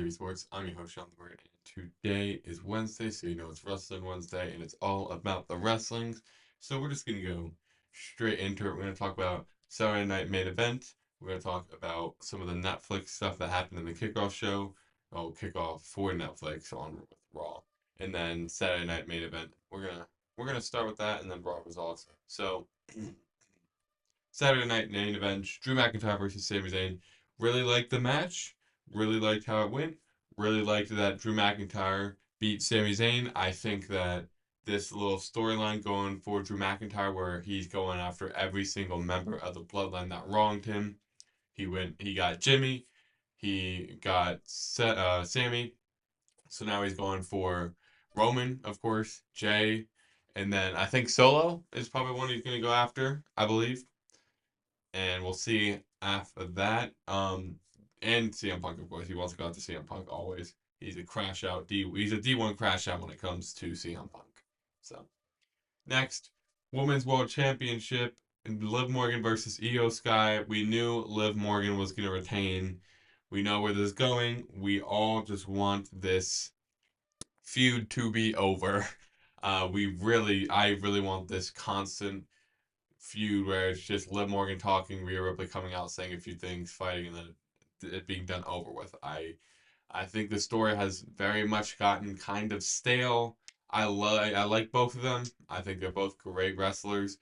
SNME Sports. I'm your host, Sean the Bird, and today is Wednesday, so you know it's Wrestling Wednesday, and it's all about the wrestlings. So we're just going to go straight into it. We're going to talk about Saturday Night Main Event. We're going to talk about some of the Netflix stuff that happened in the kickoff show. Oh, kickoff for Netflix on Raw. And then Saturday Night Main Event. We're gonna start with that, and then Raw results. So Saturday Night Main Event, Drew McIntyre versus Sami Zayn. Really liked the match. Really liked how it went. Really liked that Drew McIntyre beat Sami Zayn. I think that this little storyline going for Drew McIntyre, where he's going after every single member of the bloodline that wronged him. He got Jimmy. He got Sammy. So now he's going for Roman, of course, Jay, and then I think Solo is probably one he's going to go after, I believe, and we'll see after that. And CM Punk, of course, he wants to go after CM Punk always. He's a crash out He's a D1 crash out when it comes to CM Punk. So next, Women's World Championship, Liv Morgan versus Io Sky. We knew Liv Morgan was going to retain. We know where this is going. We all just want this feud to be over. I really want this constant feud where it's just Liv Morgan talking, Rhea Ripley coming out saying a few things, fighting, and then it being done over with. I think the story has very much gotten kind of stale. I like both of them. I think they're both great wrestlers,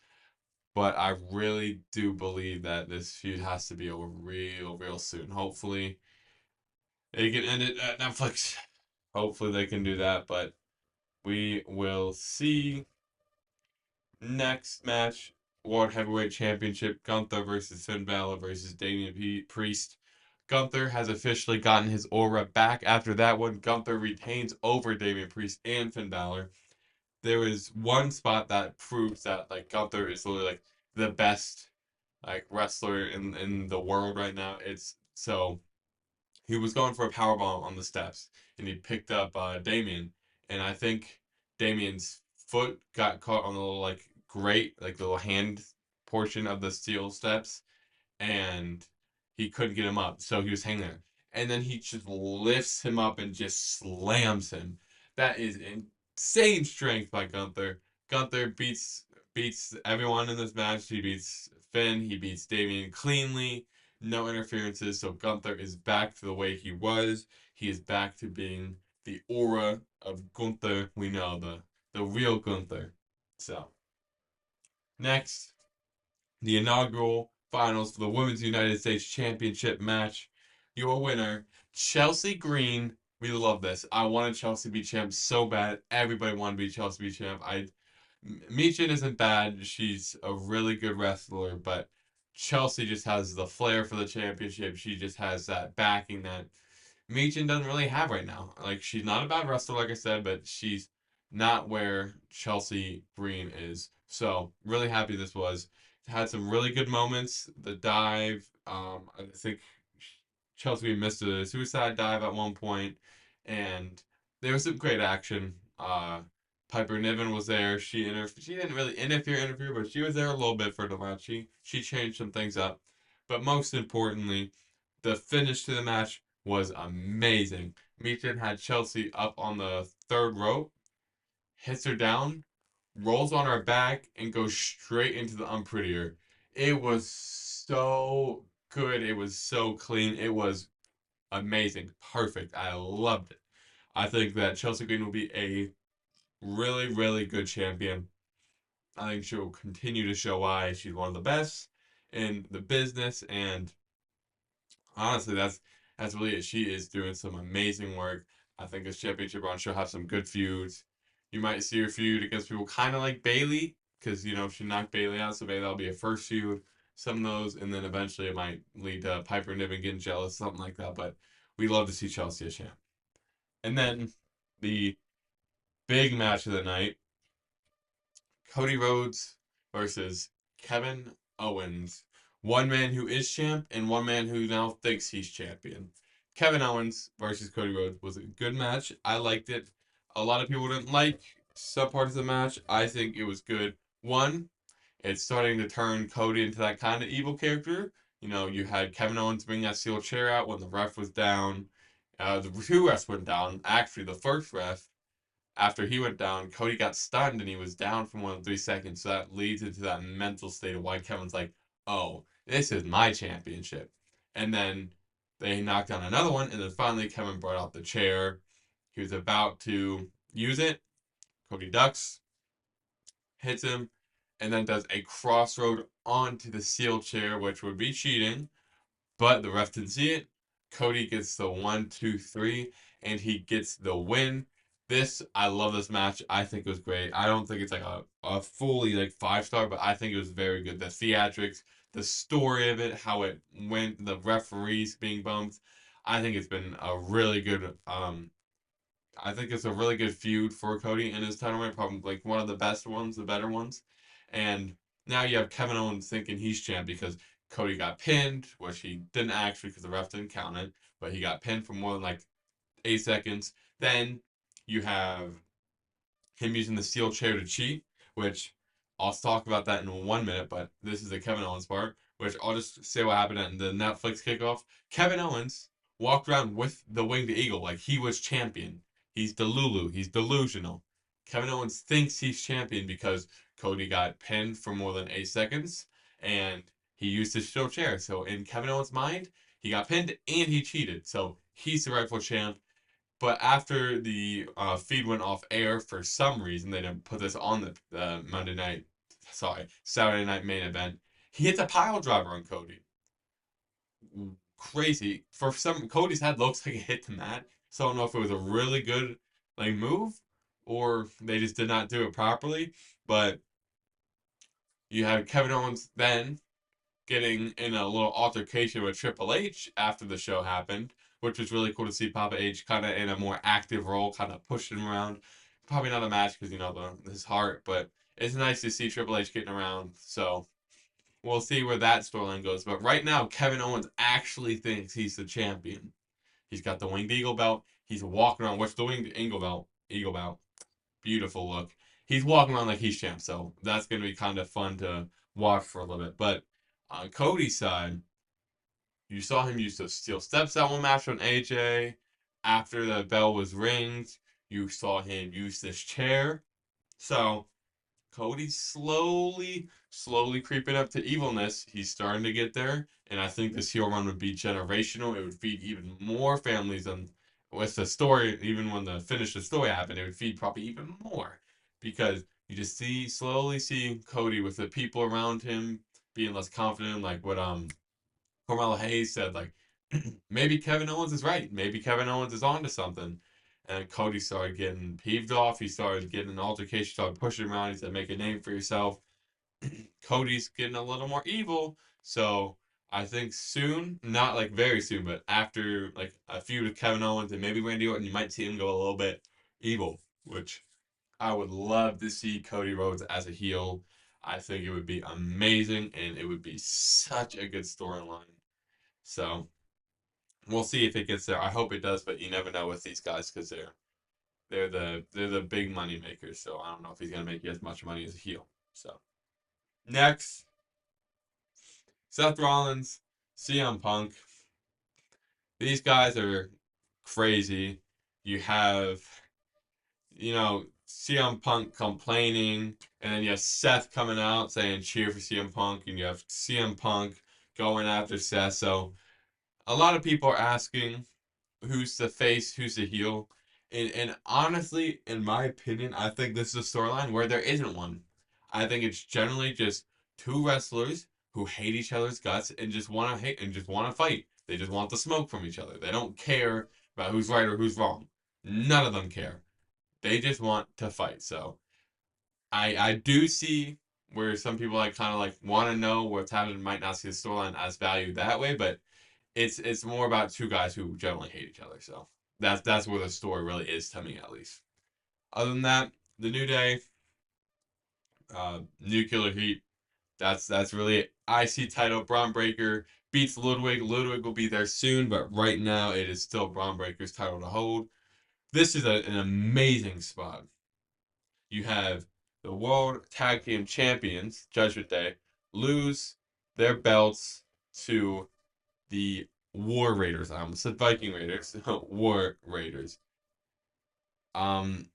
but I really do believe that this feud has to be over real soon. Hopefully, they can end it at Netflix. Hopefully, they can do that, but we will see. Next match, World Heavyweight Championship, Gunther versus Finn Balor versus Damian Priest. Gunther has officially gotten his aura back after that one. Gunther retains over Damian Priest and Finn Balor. There is one spot that proves that like Gunther is literally like the best like wrestler in the world right now. It's so he was going for a powerbomb on the steps, and he picked up Damien, and I think Damien's foot got caught on the little like grate, like the little hand portion of the steel steps, and he couldn't get him up, so he was hanging there. And then he just lifts him up and just slams him. That is insane strength by Gunther. Gunther beats everyone in this match. He beats Finn. He beats Damien cleanly. No interferences. So Gunther is back to the way he was. He is back to being the aura of Gunther. We know the real Gunther. So next, the inaugural finals for the Women's United States Championship match. Your winner, Chelsea Green. We love this. I wanted Chelsea to be champ so bad. Everybody wanted to be Chelsea to be champ. Michin isn't bad. She's a really good wrestler, but Chelsea just has the flair for the championship. She just has that backing that Michin doesn't really have right now. Like she's not a bad wrestler, like I said, but she's not where Chelsea Green is. So really happy this was. Had some really good moments. The dive, I think Chelsea missed a suicide dive at one point, and there was some great action. Piper Niven was there. She didn't really interfere, but she was there a little bit for the match. She changed some things up, but most importantly, the finish to the match was amazing. Michin had Chelsea up on the third rope, hits her down, rolls on her back, and goes straight into the unprettier. It was so good. It was so clean. It was amazing. Perfect. I loved it. I think that Chelsea Green will be a really good champion. I think she'll continue to show why she's one of the best in the business, and honestly, that's really it. She is doing some amazing work. I think this championship run she'll have some good feuds. You might see her feud against people kind of like Bailey, because she knocked Bailey out, so maybe that'll be a first feud. Some of those, and then eventually it might lead to Piper Niven getting jealous, something like that. But we love to see Chelsea as champ. And then the big match of the night: Cody Rhodes versus Kevin Owens. One man who is champ and one man who now thinks he's champion. Kevin Owens versus Cody Rhodes was a good match. I liked it. A lot of people didn't like some parts of the match. I think it was good. One, it's starting to turn Cody into that kind of evil character. You had Kevin Owens bring that steel chair out when the ref was down, The two refs went down. Actually, the first ref, after he went down, Cody got stunned and he was down for more than 3 seconds. So that leads into that mental state of why Kevin's like, oh, this is my championship. And then they knocked down another one, and then finally Kevin brought out the chair. He was about to use it. Cody ducks, hits him, and then does a crossroad onto the steel chair, which would be cheating, but the ref didn't see it. Cody gets the 1, 2, 3, and he gets the win. I love this match. I think it was great. I don't think it's like a fully like 5 star, but I think it was very good. The theatrics, the story of it, how it went, the referees being bumped. I think it's been a really good I think it's a really good feud for Cody and his title reign, probably like one of the best ones, the better ones. And now you have Kevin Owens thinking he's champ because Cody got pinned, which he didn't actually because the ref didn't count it, but he got pinned for more than like 8 seconds. Then you have him using the steel chair to cheat, which I'll talk about that in 1 minute, but this is the Kevin Owens part, which I'll just say what happened at the Netflix kickoff. Kevin Owens walked around with the winged eagle like he was champion. He's Delulu. He's delusional. Kevin Owens thinks he's champion because Cody got pinned for more than 8 seconds and he used his steel chair. So in Kevin Owens' mind, he got pinned and he cheated. So he's the rightful champ. But after the feed went off air for some reason, they didn't put this on the Saturday night main event. He hits a pile driver on Cody. Crazy. For some, Cody's head looks like it hit the mat. So I don't know if it was a really good like move or they just did not do it properly. But you have Kevin Owens then getting in a little altercation with Triple H after the show happened, which was really cool to see Papa H kind of in a more active role, kind of pushing him around. Probably not a match because you know his heart, but it's nice to see Triple H getting around. So we'll see where that storyline goes. But right now, Kevin Owens actually thinks he's the champion. He's got the winged eagle belt. He's walking around with the winged eagle belt. Beautiful look. He's walking around like he's champ. So that's gonna be kind of fun to watch for a little bit. But on Cody's side, you saw him use those steel steps that one match on AJ. After the bell was ringed, you saw him use this chair. So Cody's slowly creeping up to evilness. He's starting to get there, and I think this heel run would be generational. It would feed even more families, and with the story, even when the finish the story happened, it would feed probably even more because you just slowly see Cody with the people around him being less confident, like what Carmelo Hayes said, like, maybe Kevin Owens is right. Maybe Kevin Owens is onto something. And Cody started getting peeved off. He started getting an altercation, started pushing him around. He said, make a name for yourself. Cody's getting a little more evil. So I think soon, not like very soon, but after like a feud with Kevin Owens and maybe Randy Orton, you might see him go a little bit evil, which I would love to see Cody Rhodes as a heel. I think it would be amazing and it would be such a good storyline. So we'll see if it gets there. I hope it does, but you never know with these guys because they're the big money makers. So I don't know if he's gonna make as much money as a heel. So next, Seth Rollins, CM Punk. These guys are crazy. You have CM Punk complaining, and then you have Seth coming out saying cheer for CM Punk, and you have CM Punk going after Seth. So a lot of people are asking who's the face, who's the heel. And honestly, in my opinion, I think this is a storyline where there isn't one. I think it's generally just two wrestlers who hate each other's guts and just want to hate and just want to fight. They just want the smoke from each other. They don't care about who's right or who's wrong. None of them care. They just want to fight. So I do see where some people like kind of like want to know what's happening, might not see the storyline as value that way, but it's more about two guys who generally hate each other. So that's where the story really is to me, at least. Other than that, the New Day, Nuclear Heat. That's really it. IC title. Braun Breaker beats Ludwig. Ludwig will be there soon, but right now it is still Braun Breaker's title to hold. This is an amazing spot. You have the World Tag Team Champions, Judgment Day, lose their belts to the War Raiders. I almost said Viking Raiders. War Raiders. Um,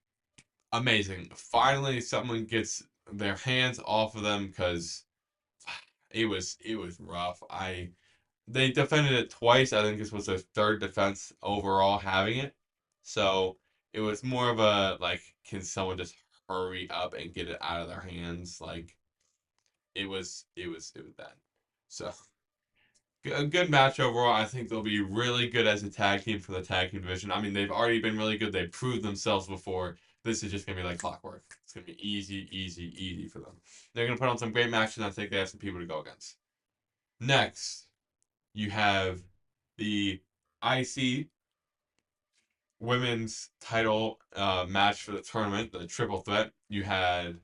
Amazing. Finally, someone gets their hands off of them because it was rough. They defended it twice. I think this was their third defense overall having it. So it was more of a like, can someone just hurry up and get it out of their hands? Like it was bad. So a good match overall. I think they'll be really good as a tag team for the tag team division. I mean, they've already been really good. They've proved themselves before. This is just gonna be like clockwork. It's gonna be easy, easy, easy for them. They're gonna put on some great matches. And I think they have some people to go against. Next, you have the IC women's title match for the tournament, the triple threat. You had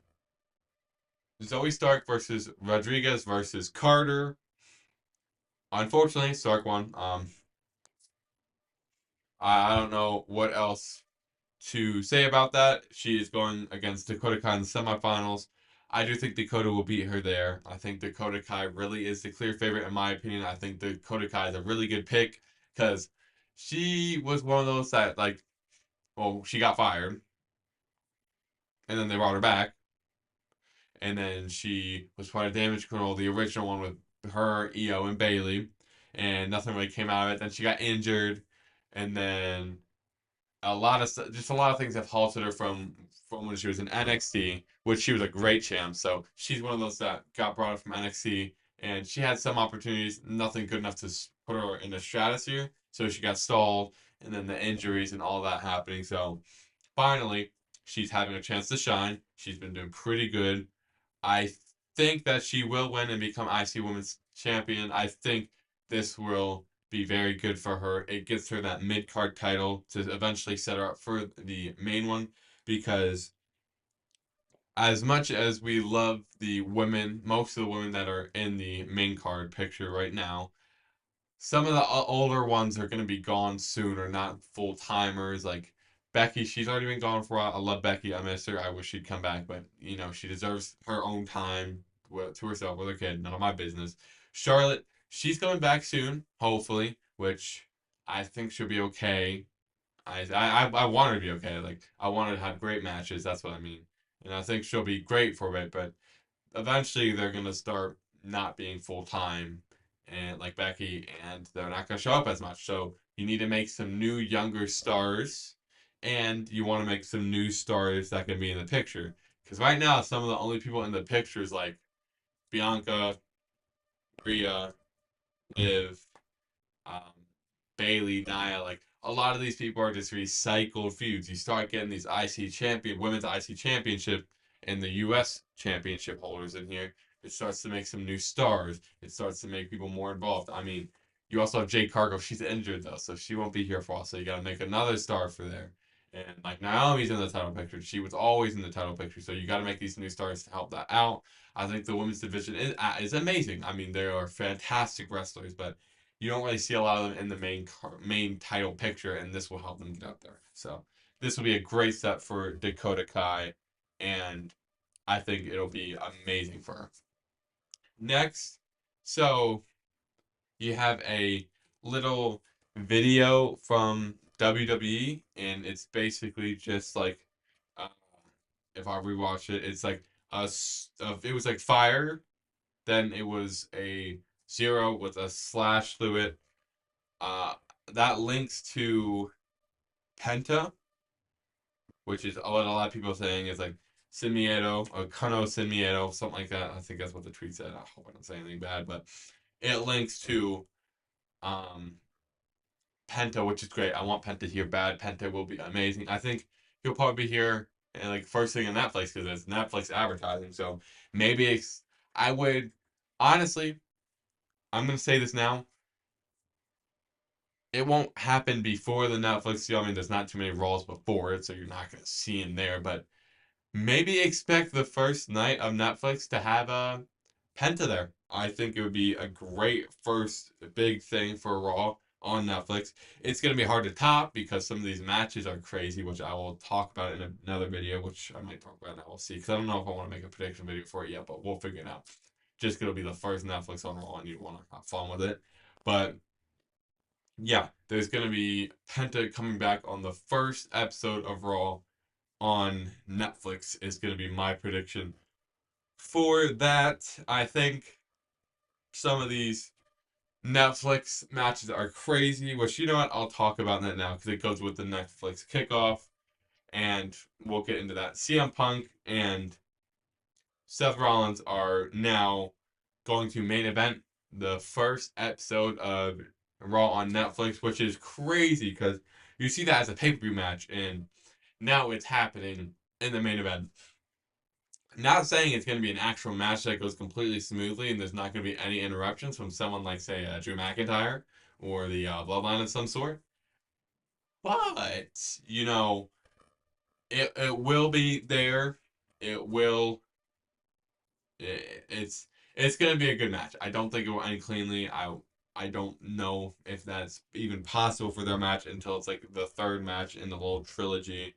Zoe Stark versus Rodriguez versus Carter. Unfortunately, Stark won. I don't know what else to say about that. She is going against Dakota Kai in the semifinals. I do think Dakota will beat her there. I think Dakota Kai really is the clear favorite in my opinion. I think Dakota Kai is a really good pick because she was one of those that like, well, she got fired and then they brought her back and then she was part of Damage Control, the original one with her, Io, and Bailey, and nothing really came out of it. Then she got injured, and then just a lot of things have halted her from when she was in NXT, which she was a great champ. So she's one of those that got brought up from NXT, and she had some opportunities, nothing good enough to put her in the stratosphere. So she got stalled, and then the injuries and all that happening. So finally, she's having a chance to shine. She's been doing pretty good. I think that she will win and become IC Women's Champion. I think this will be very good for her. It gets her that mid card title to eventually set her up for the main one because as much as we love the women, most of the women that are in the main card picture right now, some of the older ones are going to be gone soon or not full timers. Like Becky, she's already been gone for a while. I love Becky. I miss her. I wish she'd come back, but she deserves her own time to herself with her kid. None of my business. Charlotte, she's coming back soon, hopefully, which I think she'll be okay. I want her to be okay. Like I want her to have great matches. That's what I mean, and I think she'll be great for it. But eventually they're gonna start not being full time and like Becky and they're not gonna show up as much. So you need to make some new younger stars and you want to make some new stars that can be in the picture. Because right now some of the only people in the picture is like Bianca, Rhea, Liv, um, Bailey, Nia, like a lot of these people are just recycled feuds. You start getting these women's IC championship and the US championship holders in here. It starts to make some new stars. It starts to make people more involved. I mean, you also have Jade Cargill. She's injured though, so she won't be here for us. So you got to make another star for there. And like Naomi's in the title picture. She was always in the title picture. So you got to make these new stars to help that out. I think the women's division is amazing. I mean, they are fantastic wrestlers, but you don't really see a lot of them in the main title picture, and this will help them get out there. So this will be a great step for Dakota Kai, and I think it'll be amazing for her. Next, so you have a little video from WWE, and it's basically just like, uh, if I rewatch it, it's like it was like fire, then it was a zero with a slash through it. Uh, that links to Penta, which is what a lot of people are saying is like Sin Miedo or Kano Sin Miedo, something like that. I think that's what the tweet said. I hope I don't say anything bad, but it links to um, Penta, which is great. I want Penta here bad. Penta will be amazing. I think he'll probably be here and like first thing on Netflix because it's Netflix advertising. So maybe I would honestly, I'm gonna say this now. It won't happen before the Netflix deal. I mean, there's not too many Raws before it, so you're not gonna see him there. But maybe expect the first night of Netflix to have a Penta there. I think it would be a great first big thing for Raw on Netflix. It's gonna be hard to top because some of these matches are crazy, which I will talk about in another video, which I might talk about now. We'll see, because I don't know if I want to make a prediction video for it yet, but we'll figure it out. Just gonna be the first Netflix on Raw, and you want to have fun with it. But Yeah, there's gonna be Penta coming back on the first episode of Raw on Netflix is gonna be my prediction for that. I think some of these Netflix matches are crazy, which you know what, I'll talk about that now because it goes with the Netflix kickoff, and we'll get into that. CM Punk and Seth Rollins are now going to main event the first episode of Raw on Netflix, which is crazy because you see that as a pay-per-view match, and now it's happening in the main event. Not saying it's going to be an actual match that goes completely smoothly and there's not going to be any interruptions from someone like, say, Drew McIntyre or the Bloodline of some sort, but it will be there. It will it's gonna be a good match. I don't think it will end cleanly. I don't know if that's even possible for their match until it's like the third match in the whole trilogy.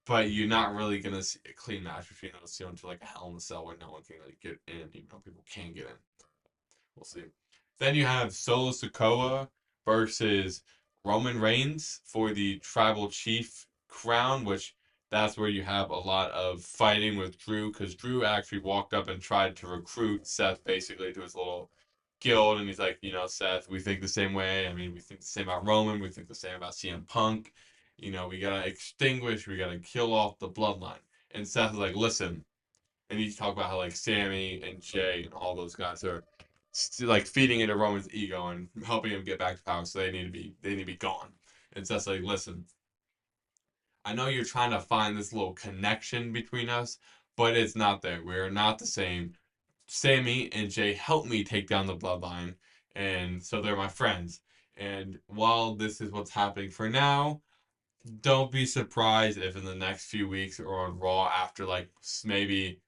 But you're not really gonna see a clean match between those two until like a Hell in a Cell where no one can like get in, even though people can get in. We'll see. Then you have Solo Sikoa versus Roman Reigns for the Tribal Chief crown, which that's where you have a lot of fighting with Drew because Drew actually walked up and tried to recruit Seth basically to his little guild, and he's like, Seth, we think the same way. I mean, we think the same about Roman. We think the same about CM Punk. We gotta extinguish. We gotta kill off the bloodline. And Seth is like, listen, and you talk about how like Sammy and Jay and all those guys are like feeding into Roman's ego and helping him get back to power. So they need to be gone. And Seth's like, listen, I know you're trying to find this little connection between us, but it's not there. We're not the same. Sammy and Jay helped me take down the bloodline, and so they're my friends. And while this is what's happening for now, don't be surprised if in the next few weeks or on Raw after like maybe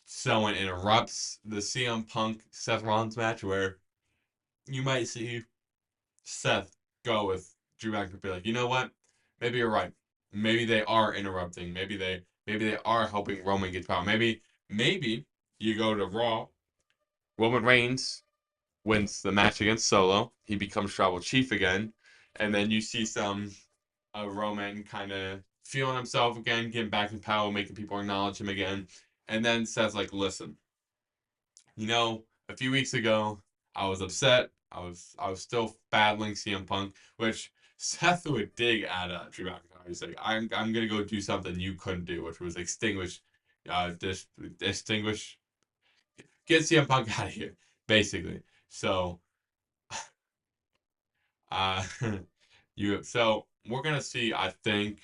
someone interrupts the CM Punk Seth Rollins match where you might see Seth go with Drew McIntyre be like, you know what? Maybe you're right. Maybe they are interrupting. Maybe they are helping Roman get power. Maybe you go to Raw. Roman Reigns wins the match against Solo. He becomes Tribal Chief again, and then you see some Roman kind of feeling himself again, getting back in power, making people acknowledge him again. And then Seth's like, listen, a few weeks ago, I was upset. I was still battling CM Punk, which Seth would dig at Drew McIntyre. He's like, I'm gonna go do something you couldn't do, which was distinguish, get CM Punk out of here, basically. So, uh, so we're gonna see. I think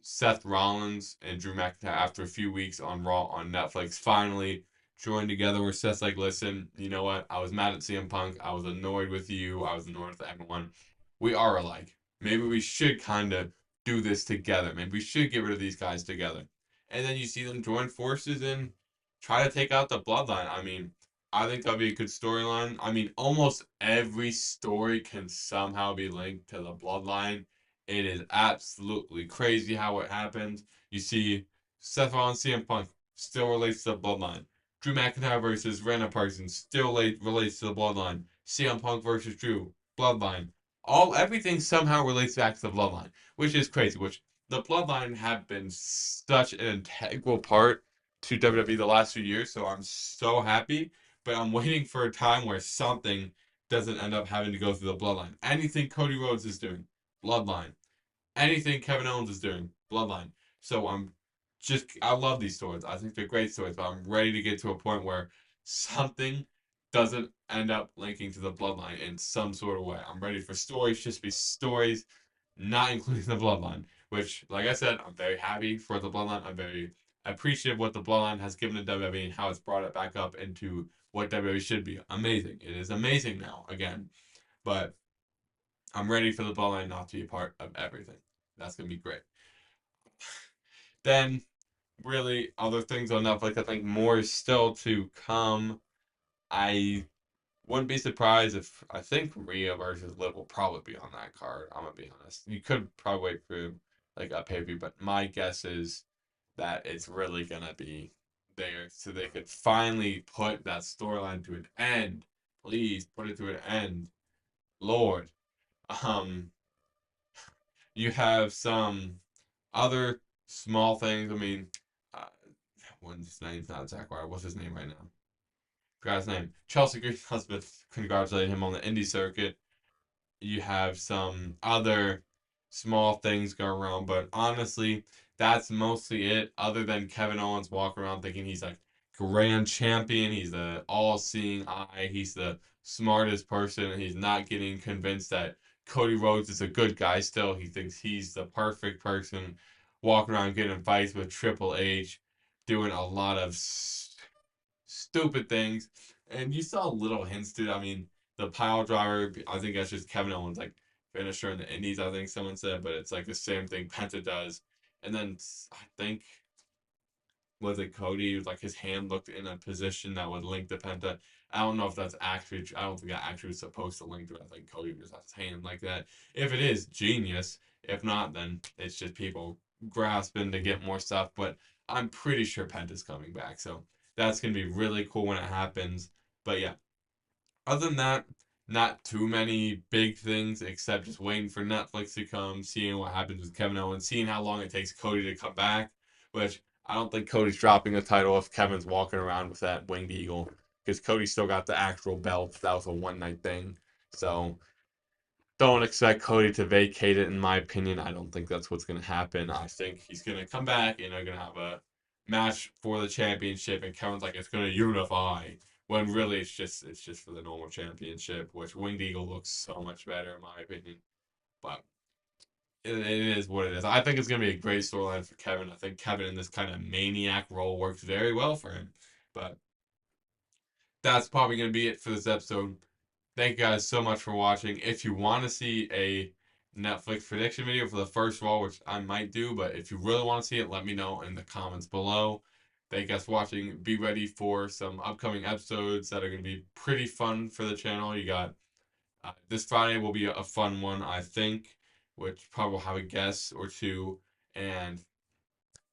Seth Rollins and Drew McIntyre after a few weeks on Raw on Netflix finally joined together where Seth's like, listen, you know what? I was mad at CM Punk. I was annoyed with you. I was annoyed with everyone. We are alike. Maybe we should kind of do this together. Maybe we should get rid of these guys together. And then you see them join forces and try to take out the bloodline. I mean, I think that'd be a good storyline. I mean, almost every story can somehow be linked to the bloodline. It is absolutely crazy how it happens. You see Seth Rollins, CM Punk still relates to the bloodline. Drew McIntyre versus Random Person still relates to the bloodline. CM Punk versus Drew, bloodline. Everything somehow relates back to the bloodline, which is crazy. Which the bloodline have been such an integral part to WWE the last few years, so I'm so happy. But I'm waiting for a time where something doesn't end up having to go through the bloodline. Anything Cody Rhodes is doing, bloodline. Anything Kevin Owens is doing, bloodline. So I love these stories. I think they're great stories, but I'm ready to get to a point where something doesn't end up linking to the bloodline in some sort of way. I'm ready for stories just to be stories, not including the bloodline. Which, like I said, I'm very happy for the bloodline. I'm very appreciative of what the bloodline has given to WWE and how it's brought it back up into what WWE should be. Amazing. It is amazing now, again. But I'm ready for the bloodline not to be a part of everything. That's gonna be great. Then, really, other things on Netflix. I think more is still to come. I wouldn't be surprised if I think Rhea versus Liv will probably be on that card. I'm gonna be honest. You could probably wait for like a pay per view, but my guess is that it's really gonna be there, so they could finally put that storyline to an end. Please put it to an end. Lord. Um, you have some other small things. I mean, uh, his name's not Zach Ryder. What's his name right now? Forgot his name. Chelsea Green's husband congratulated him on the indie circuit. You have some other small things going around, but honestly, that's mostly it. Other than Kevin Owens walking around thinking he's like grand champion, he's the all-seeing eye, he's the smartest person, and he's not getting convinced that Cody Rhodes is a good guy still. He thinks he's the perfect person, walking around getting in fights with Triple H, doing a lot of stupid things. And you saw little hints to it. I mean, the pile driver, I think that's just Kevin Owens, like finisher in the Indies, I think someone said, but it's like the same thing Penta does. And then I think, was it Cody? Like his hand looked in a position that would link the Penta. I don't know if that's actually, I don't think that actually was supposed to link to it. I think Cody just has his hand like that. If it is, genius. If not, then it's just people grasping to get more stuff. But I'm pretty sure Penta's coming back. So that's going to be really cool when it happens. But yeah, other than that, not too many big things except just waiting for Netflix to come, seeing what happens with Kevin Owens, seeing how long it takes Cody to come back, which I don't think Cody's dropping a title if Kevin's walking around with that winged eagle because Cody still got the actual belt. That was a one night thing. So don't expect Cody to vacate it, in my opinion. I don't think that's what's going to happen. I think he's going to come back and they're going to have a match for the championship, and Kevin's like, it's going to unify. When really it's just for the normal championship, which Winged Eagle looks so much better in my opinion. But it is what it is. I think it's going to be a great storyline for Kevin. I think Kevin in this kind of maniac role works very well for him. But that's probably going to be it for this episode. Thank you guys so much for watching. If you want to see a Netflix prediction video for the first Raw, which I might do, but if you really want to see it, let me know in the comments below. Thank you guys for watching. Be ready for some upcoming episodes that are going to be pretty fun for the channel. You got this Friday will be a fun one, I think, which probably will have a guest or two. And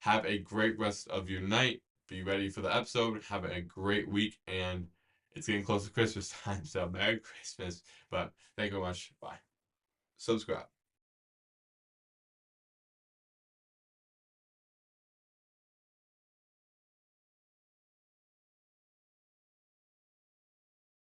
have a great rest of your night. Be ready for the episode. Have a great week. And it's getting close to Christmas time. So Merry Christmas. But thank you very much. Bye. Subscribe.